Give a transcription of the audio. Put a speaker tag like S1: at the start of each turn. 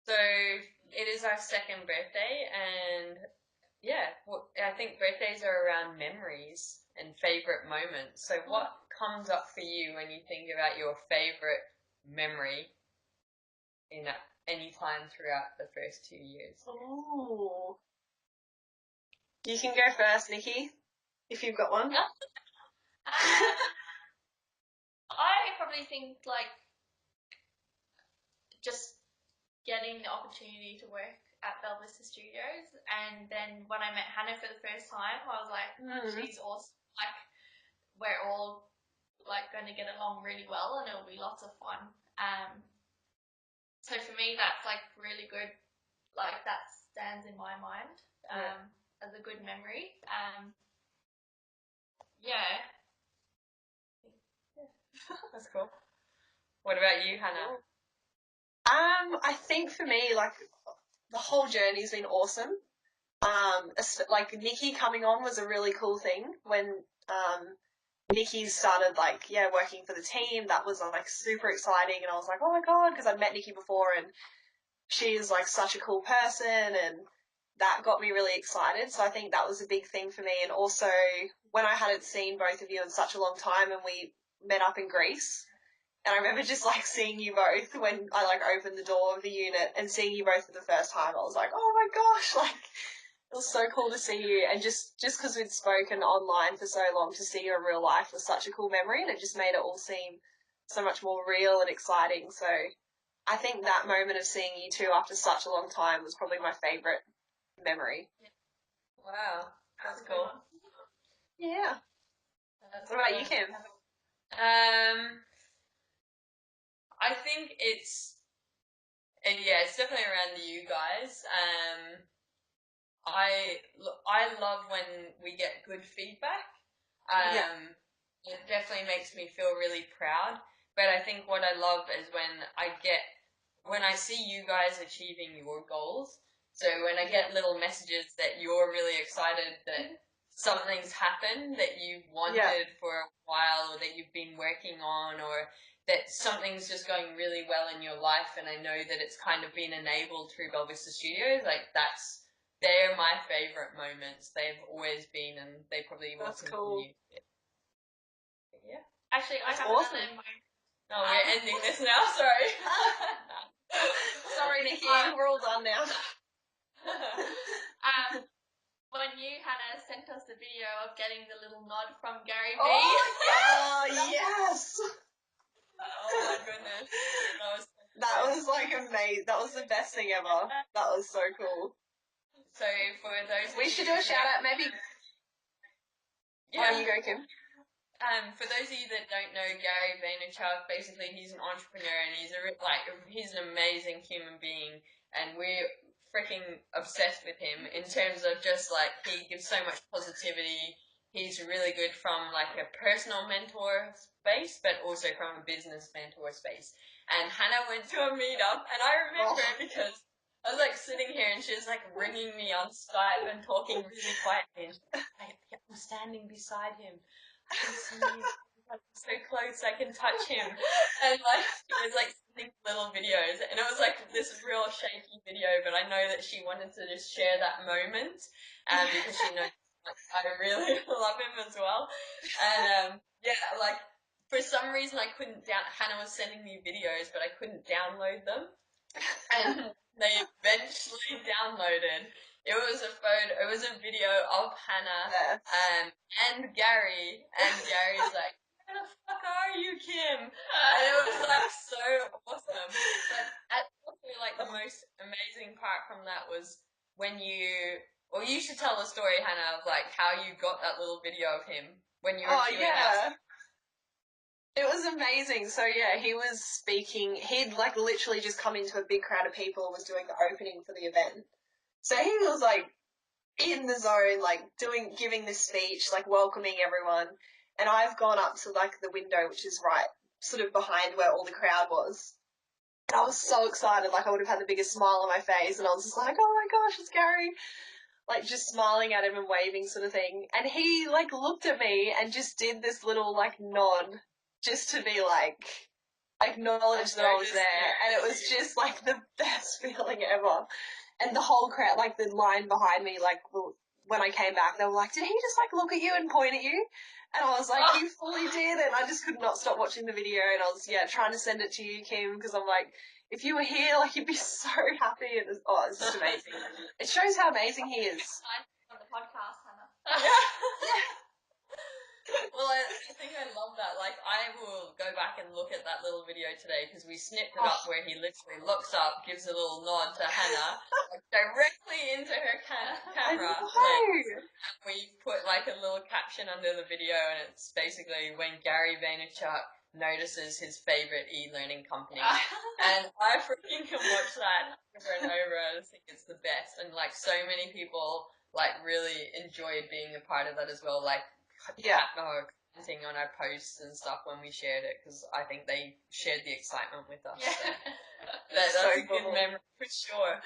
S1: So it is our second birthday, and yeah, I think birthdays are around memories and favorite moments. So what comes up for you when you think about your favorite memory in any time throughout the first 2 years?
S2: Oh, you can go first, Nikki, if you've got one.
S3: I probably think like just getting the opportunity to work at Belvista Studios, and then when I met Hannah for the first time, I was like, she's awesome. Like, we're all like going to get along really well, and it'll be lots of fun. So for me, that's like really good. Like that stands in my mind as a good memory. Yeah.
S1: That's cool. What about you, Hannah?
S2: I think for me, like, the whole journey's been awesome. Like, Nikki coming on was a really cool thing. When Nikki started, like, working for the team, that was, like, super exciting. And I was like, oh my God, because I'd met Nikki before and she's, like, such a cool person, and that got me really excited. So I think that was a big thing for me. And also, when I hadn't seen both of you in such a long time and we met up in Greece, and I remember just, like, seeing you both when I, like, opened the door of the unit and seeing you both for the first time. I was like, oh my gosh, like, it was so cool to see you. And just because we'd spoken online for so long, to see you in real life was such a cool memory, and it just made it all seem so much more real and exciting. So I think that moment of seeing you two after such a long time was probably my favourite memory.
S1: Wow, that's cool.
S2: Yeah. What about you, Kim?
S1: I think it's definitely around you guys. I love when we get good feedback. It definitely makes me feel really proud. But I think what I love is when I see you guys achieving your goals. So when I get little messages that you're really excited that something's happened that you've wanted for a while, or that you've been working on, or that something's just going really well in your life, and I know that it's kind of been enabled through Belvista Studios, like they're my favourite moments. They've always been, and they probably will continue. Cool. Yeah.
S3: Actually, I have
S2: awesome.
S3: another moment.
S1: Oh, we're ending this now. Sorry.
S2: Sorry, Nikki. We're all done now.
S3: When you, Hannah, sent us the video of getting the little nod from Gary V.
S2: Oh, yes!
S1: Oh my goodness.
S2: That was like amazing. That was the best thing ever. That was so cool.
S1: So for those
S2: we should do a shout out, maybe.
S1: Yeah.
S2: You go, Kim.
S1: For those of you that don't know Gary Vaynerchuk, basically he's an entrepreneur, and he's an amazing human being, and we're freaking obsessed with him in terms of just like he gives so much positivity. He's really good from like a personal mentor space, but also from a business mentor space. And Hannah went to a meetup, and I remember because I was like sitting here, and she was like ringing me on Skype and talking really quietly. And she's like, I'm standing beside him. I can see him. I'm so close, I can touch him. And like she was like sending little videos, and it was like this real shaky video, but I know that she wanted to just share that moment, because she knows like, I really love him as well. And like for some reason I couldn't Hannah was sending me videos, but I couldn't download them. And they eventually downloaded. It was a video of Hannah and Gary, and Gary's like, where the fuck are you, Kim? And it was like so awesome. But also like the most amazing part from that was when you should tell the story, Hannah, of like how you got that little video of him when you were queuing up.
S2: It was amazing. So he was speaking. He'd like literally just come into a big crowd of people and was doing the opening for the event. So he was like in the zone, like giving this speech, like welcoming everyone. And I've gone up to like the window, which is right sort of behind where all the crowd was. And I was so excited, like I would have had the biggest smile on my face, and I was just like, oh my gosh, it's Gary. Like just smiling at him and waving sort of thing. And he like looked at me and just did this little like nod just to be like, acknowledge that I was there. And it was just like the best feeling ever. And the whole crowd, like the line behind me, like when I came back, they were like, did he just like look at you and point at you? And I was like, he fully did. And I just could not stop watching the video. And I was, trying to send it to you, Kim, because I'm like, if you were here, like, you'd be so happy. It's just amazing. It shows how amazing he is.
S3: On the podcast, Hannah.
S1: Well, I think I love that. Like, I will go back and look at that little video today because we snipped it up where he literally looks up, gives a little nod to Hannah, like, directly into her camera. Like, we put like a little caption under the video, and it's basically when Gary Vaynerchuk notices his favorite e-learning company. And I freaking can watch that over and over. I just think it's the best. And like so many people like really enjoyed being a part of that as well. Like commenting on our posts and stuff when we shared it, because I think they shared the excitement with us. So. That's a good memory for sure.